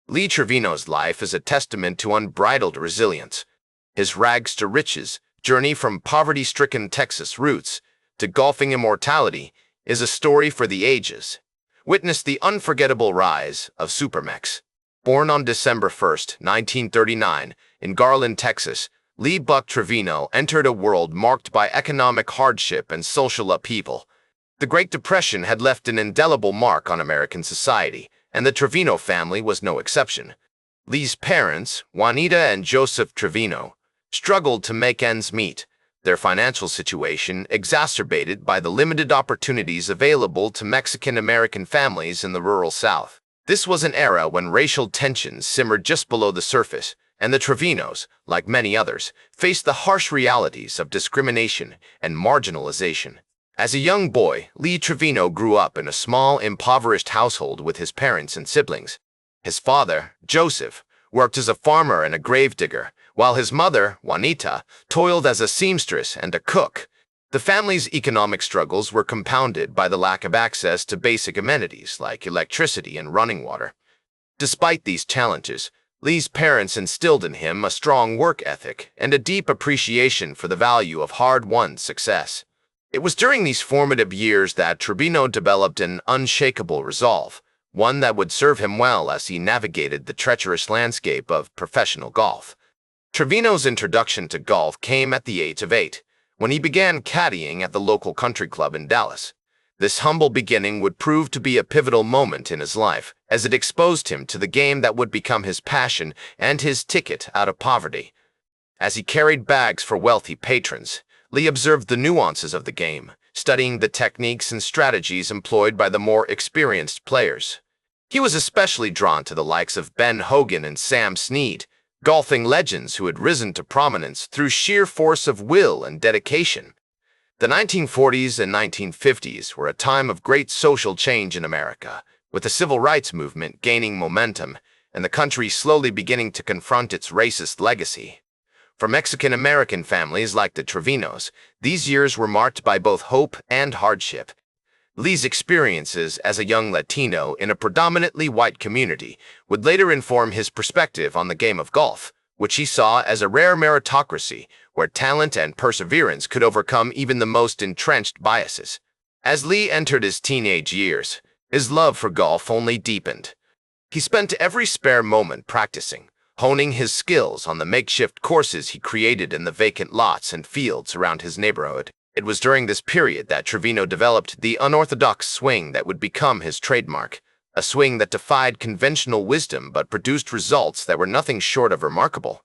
Lee Trevino's life is a testament to unbridled resilience. His rags to riches journey from poverty-stricken Texas roots to golfing immortality is a story for the ages. Witness the unforgettable rise of Supermex. Born on December 1, 1939, in Garland, Texas, Lee "Buck" Trevino entered a world marked by economic hardship and social upheaval. The Great Depression had left an indelible mark on American society, and the Trevino family was no exception. Lee's parents, Juanita and Joseph Trevino, struggled to make ends meet, their financial situation exacerbated by the limited opportunities available to Mexican-American families in the rural South. This was an era when racial tensions simmered just below the surface, and the Trevinos, like many others, faced the harsh realities of discrimination and marginalization. As a young boy, Lee Trevino grew up in a small, impoverished household with his parents and siblings. His father, Joseph, worked as a farmer and a gravedigger, while his mother, Juanita, toiled as a seamstress and a cook. The family's economic struggles were compounded by the lack of access to basic amenities like electricity and running water. Despite these challenges, Lee's parents instilled in him a strong work ethic and a deep appreciation for the value of hard-won success. It was during these formative years that Trevino developed an unshakable resolve, one that would serve him well as he navigated the treacherous landscape of professional golf. Trevino's introduction to golf came at the age of 8, when he began caddying at the local country club in Dallas. This humble beginning would prove to be a pivotal moment in his life, as it exposed him to the game that would become his passion and his ticket out of poverty. As he carried bags for wealthy patrons, Lee observed the nuances of the game, studying the techniques and strategies employed by the more experienced players. He was especially drawn to the likes of Ben Hogan and Sam Snead, golfing legends who had risen to prominence through sheer force of will and dedication. The 1940s and 1950s were a time of great social change in America, with the civil rights movement gaining momentum and the country slowly beginning to confront its racist legacy. For Mexican-American families like the Trevinos, these years were marked by both hope and hardship. Lee's experiences as a young Latino in a predominantly white community would later inform his perspective on the game of golf, which he saw as a rare meritocracy where talent and perseverance could overcome even the most entrenched biases. As Lee entered his teenage years, his love for golf only deepened. He spent every spare moment practicing, honing his skills on the makeshift courses he created in the vacant lots and fields around his neighborhood. It was during this period that Trevino developed the unorthodox swing that would become his trademark, a swing that defied conventional wisdom but produced results that were nothing short of remarkable.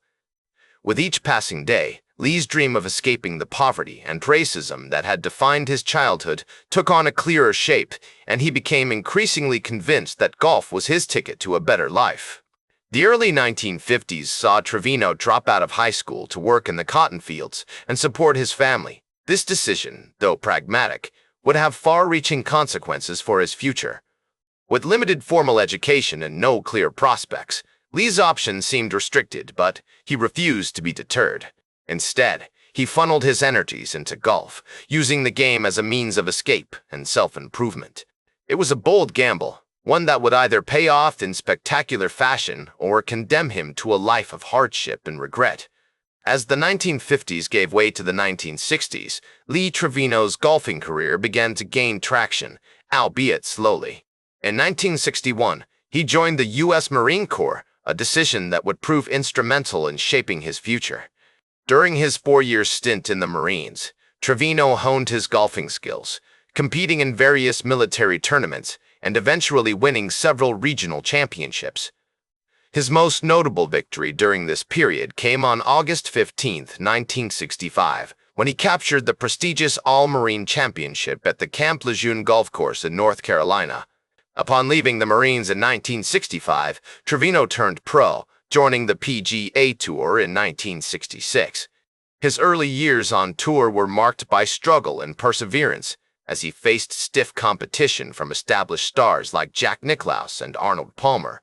With each passing day, Lee's dream of escaping the poverty and racism that had defined his childhood took on a clearer shape, and he became increasingly convinced that golf was his ticket to a better life. The early 1950s saw Trevino drop out of high school to work in the cotton fields and support his family. This decision, though pragmatic, would have far-reaching consequences for his future. With limited formal education and no clear prospects, Lee's options seemed restricted, but he refused to be deterred. Instead, he funneled his energies into golf, using the game as a means of escape and self-improvement. It was a bold gamble, one that would either pay off in spectacular fashion or condemn him to a life of hardship and regret. As the 1950s gave way to the 1960s, Lee Trevino's golfing career began to gain traction, albeit slowly. In 1961, he joined the U.S. Marine Corps, a decision that would prove instrumental in shaping his future. During his 4-year stint in the Marines, Trevino honed his golfing skills, competing in various military tournaments and eventually winning several regional championships. His most notable victory during this period came on August 15, 1965, when he captured the prestigious All-Marine Championship at the Camp Lejeune Golf Course in North Carolina. Upon leaving the Marines in 1965, Trevino turned pro, joining the PGA Tour in 1966. His early years on tour were marked by struggle and perseverance, as he faced stiff competition from established stars like Jack Nicklaus and Arnold Palmer.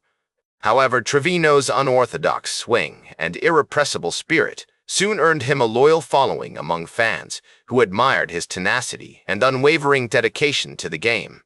However, Trevino's unorthodox swing and irrepressible spirit soon earned him a loyal following among fans who admired his tenacity and unwavering dedication to the game.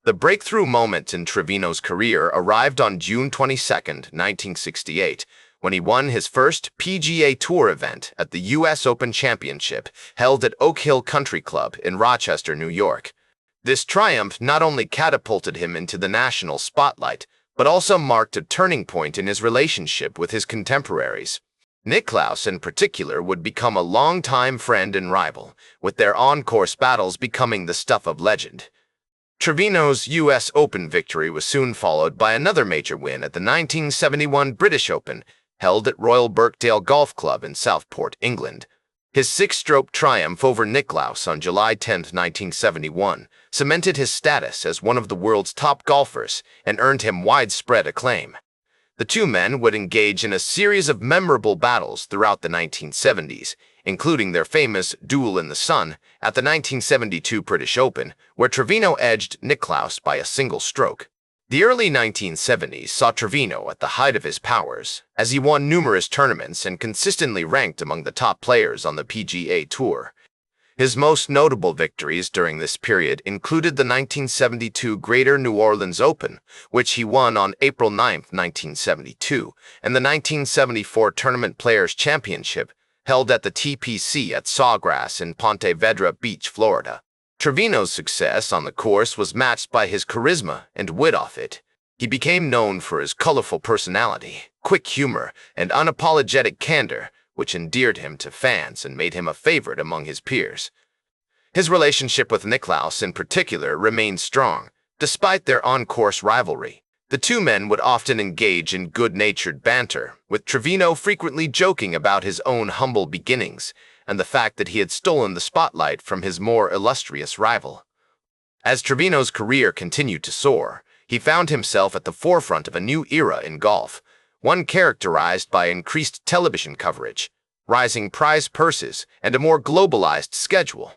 The breakthrough moment in Trevino's career arrived on June 22, 1968, when he won his first PGA Tour event at the U.S. Open Championship held at Oak Hill Country Club in Rochester, New York. This triumph not only catapulted him into the national spotlight, but also marked a turning point in his relationship with his contemporaries. Nicklaus, in particular, would become a longtime friend and rival, with their on-course battles becoming the stuff of legend. Trevino's U.S. Open victory was soon followed by another major win at the 1971 British Open, held at Royal Birkdale Golf Club in Southport, England. His six-stroke triumph over Nicklaus on July 10, 1971, cemented his status as one of the world's top golfers and earned him widespread acclaim. The two men would engage in a series of memorable battles throughout the 1970s, including their famous duel in the sun at the 1972 British Open, where Trevino edged Nicklaus by a single stroke. The early 1970s saw Trevino at the height of his powers, as he won numerous tournaments and consistently ranked among the top players on the PGA Tour. His most notable victories during this period included the 1972 Greater New Orleans Open, which he won on April 9, 1972, and the 1974 Tournament Players Championship, held at the TPC at Sawgrass in Ponte Vedra Beach, Florida. Trevino's success on the course was matched by his charisma and wit off it. He became known for his colorful personality, quick humor, and unapologetic candor, which endeared him to fans and made him a favorite among his peers. His relationship with Nicklaus in particular remained strong, despite their on-course rivalry. The two men would often engage in good-natured banter, with Trevino frequently joking about his own humble beginnings and the fact that he had stolen the spotlight from his more illustrious rival. As Trevino's career continued to soar, he found himself at the forefront of a new era in golf, one characterized by increased television coverage, rising prize purses, and a more globalized schedule.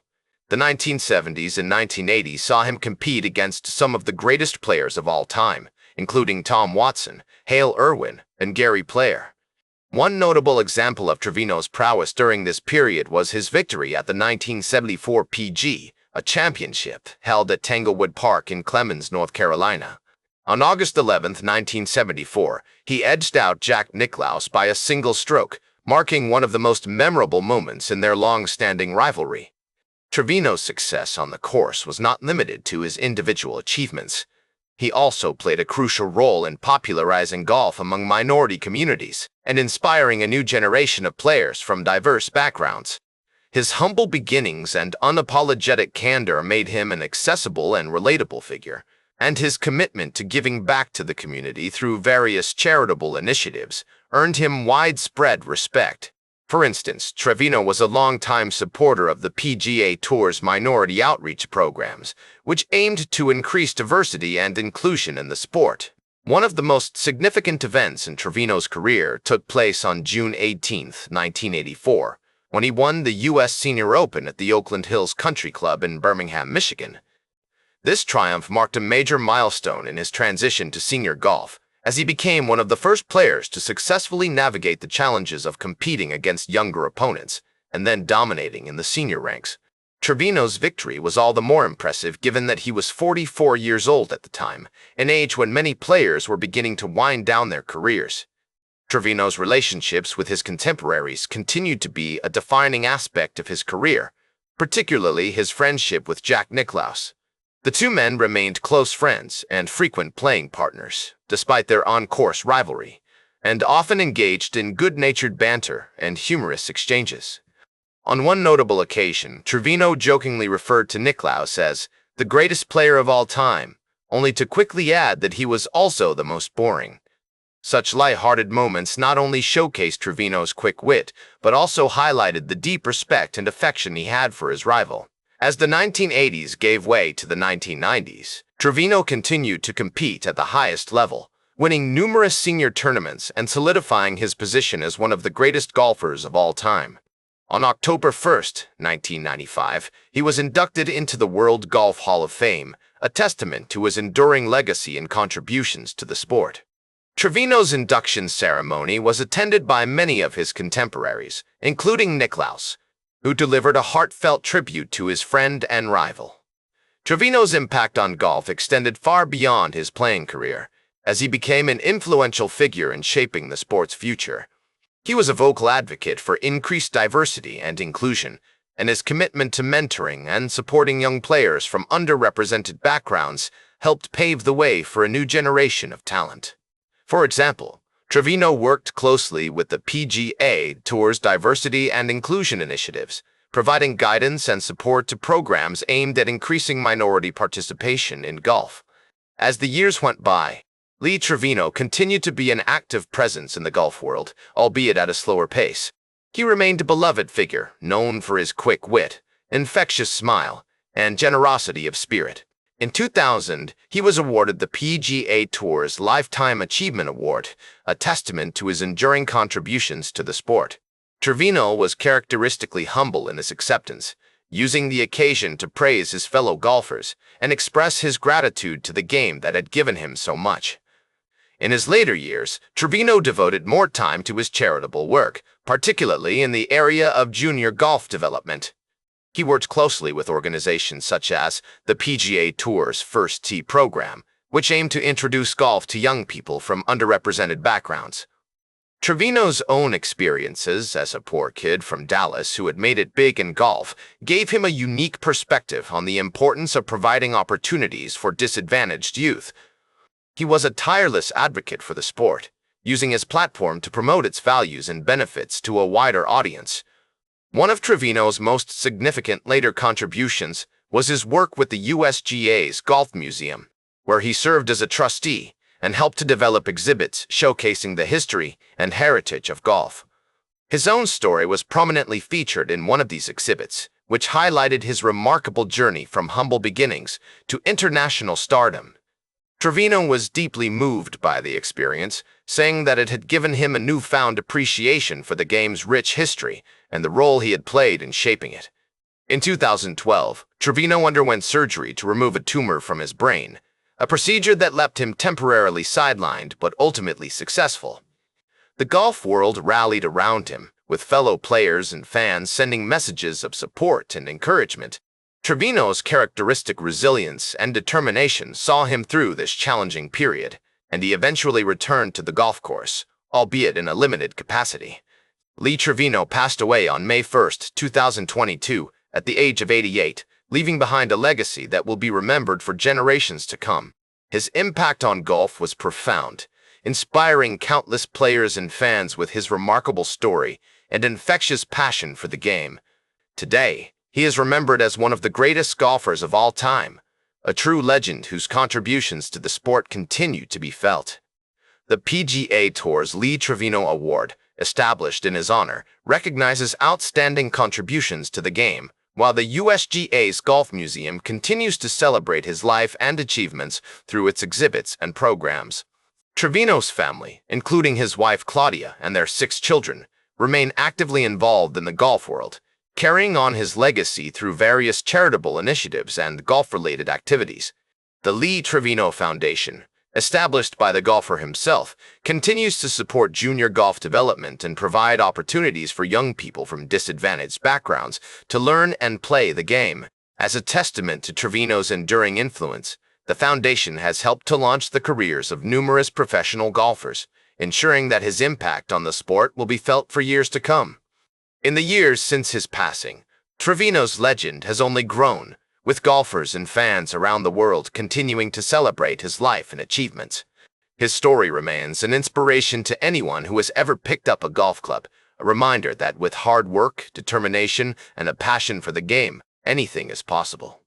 The 1970s and 1980s saw him compete against some of the greatest players of all time, including Tom Watson, Hale Irwin, and Gary Player. One notable example of Trevino's prowess during this period was his victory at the 1974 PG, a championship held at Tanglewood Park in Clemens, North Carolina. On August 11, 1974, he edged out Jack Nicklaus by a single stroke, marking one of the most memorable moments in their long-standing rivalry. Trevino's success on the course was not limited to his individual achievements. He also played a crucial role in popularizing golf among minority communities and inspiring a new generation of players from diverse backgrounds. His humble beginnings and unapologetic candor made him an accessible and relatable figure, and his commitment to giving back to the community through various charitable initiatives earned him widespread respect. For instance, Trevino was a longtime supporter of the PGA Tour's minority outreach programs, which aimed to increase diversity and inclusion in the sport. One of the most significant events in Trevino's career took place on June 18, 1984, when he won the U.S. Senior Open at the Oakland Hills Country Club in Birmingham, Michigan. This triumph marked a major milestone in his transition to senior golf, as he became one of the first players to successfully navigate the challenges of competing against younger opponents and then dominating in the senior ranks. Trevino's victory was all the more impressive given that he was 44 years old at the time, an age when many players were beginning to wind down their careers. Trevino's relationships with his contemporaries continued to be a defining aspect of his career, particularly his friendship with Jack Nicklaus. The two men remained close friends and frequent playing partners, despite their on-course rivalry, and often engaged in good-natured banter and humorous exchanges. On one notable occasion, Trevino jokingly referred to Nicklaus as the greatest player of all time, only to quickly add that he was also the most boring. Such light-hearted moments not only showcased Trevino's quick wit, but also highlighted the deep respect and affection he had for his rival. As the 1980s gave way to the 1990s, Trevino continued to compete at the highest level, winning numerous senior tournaments and solidifying his position as one of the greatest golfers of all time. On October 1, 1995, he was inducted into the World Golf Hall of Fame, a testament to his enduring legacy and contributions to the sport. Trevino's induction ceremony was attended by many of his contemporaries, including Nicklaus, who delivered a heartfelt tribute to his friend and rival. Trevino's impact on golf extended far beyond his playing career, as he became an influential figure in shaping the sport's future. He was a vocal advocate for increased diversity and inclusion, and his commitment to mentoring and supporting young players from underrepresented backgrounds helped pave the way for a new generation of talent. For example, Trevino worked closely with the PGA Tour's diversity and inclusion initiatives, providing guidance and support to programs aimed at increasing minority participation in golf. As the years went by, Lee Trevino continued to be an active presence in the golf world, albeit at a slower pace. He remained a beloved figure, known for his quick wit, infectious smile, and generosity of spirit. In 2000, he was awarded the PGA Tour's Lifetime Achievement Award, a testament to his enduring contributions to the sport. Trevino was characteristically humble in his acceptance, using the occasion to praise his fellow golfers and express his gratitude to the game that had given him so much. In his later years, Trevino devoted more time to his charitable work, particularly in the area of junior golf development. He worked closely with organizations such as the PGA Tour's First Tee program, which aimed to introduce golf to young people from underrepresented backgrounds. Trevino's own experiences as a poor kid from Dallas who had made it big in golf gave him a unique perspective on the importance of providing opportunities for disadvantaged youth. He was a tireless advocate for the sport, using his platform to promote its values and benefits to a wider audience. One of Trevino's most significant later contributions was his work with the USGA's Golf Museum, where he served as a trustee and helped to develop exhibits showcasing the history and heritage of golf. His own story was prominently featured in one of these exhibits, which highlighted his remarkable journey from humble beginnings to international stardom. Trevino was deeply moved by the experience, saying that it had given him a newfound appreciation for the game's rich history and the role he had played in shaping it. In 2012, Trevino underwent surgery to remove a tumor from his brain, a procedure that left him temporarily sidelined but ultimately successful. The golf world rallied around him, with fellow players and fans sending messages of support and encouragement. Trevino's characteristic resilience and determination saw him through this challenging period, and he eventually returned to the golf course, albeit in a limited capacity. Lee Trevino passed away on May 1, 2022, at the age of 88, leaving behind a legacy that will be remembered for generations to come. His impact on golf was profound, inspiring countless players and fans with his remarkable story and infectious passion for the game. Today, he is remembered as one of the greatest golfers of all time, a true legend whose contributions to the sport continue to be felt. The PGA Tour's Lee Trevino Award, established in his honor, recognizes outstanding contributions to the game, while the USGA's Golf Museum continues to celebrate his life and achievements through its exhibits and programs. Trevino's family, including his wife Claudia and their 6 children, remain actively involved in the golf world, carrying on his legacy through various charitable initiatives and golf-related activities. The Lee Trevino Foundation, established by the golfer himself, continues to support junior golf development and provide opportunities for young people from disadvantaged backgrounds to learn and play the game. As a testament to Trevino's enduring influence, the foundation has helped to launch the careers of numerous professional golfers, ensuring that his impact on the sport will be felt for years to come. In the years since his passing, Trevino's legend has only grown, with golfers and fans around the world continuing to celebrate his life and achievements. His story remains an inspiration to anyone who has ever picked up a golf club, a reminder that with hard work, determination, and a passion for the game, anything is possible.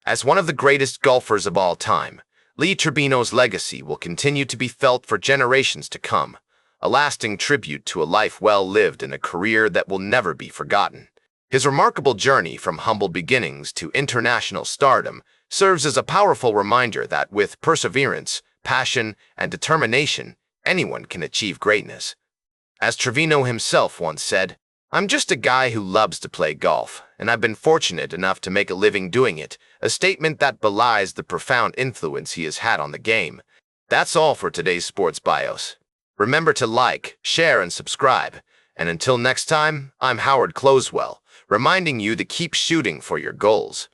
As one of the greatest golfers of all time, Lee Trevino's legacy will continue to be felt for generations to come, a lasting tribute to a life well lived and a career that will never be forgotten. His remarkable journey from humble beginnings to international stardom serves as a powerful reminder that with perseverance, passion, and determination, anyone can achieve greatness. As Trevino himself once said, "I'm just a guy who loves to play golf, and I've been fortunate enough to make a living doing it," a statement that belies the profound influence he has had on the game. That's all for today's Sports Bios. Remember to like, share, and subscribe. And until next time, I'm Howard Closewell, reminding you to keep shooting for your goals.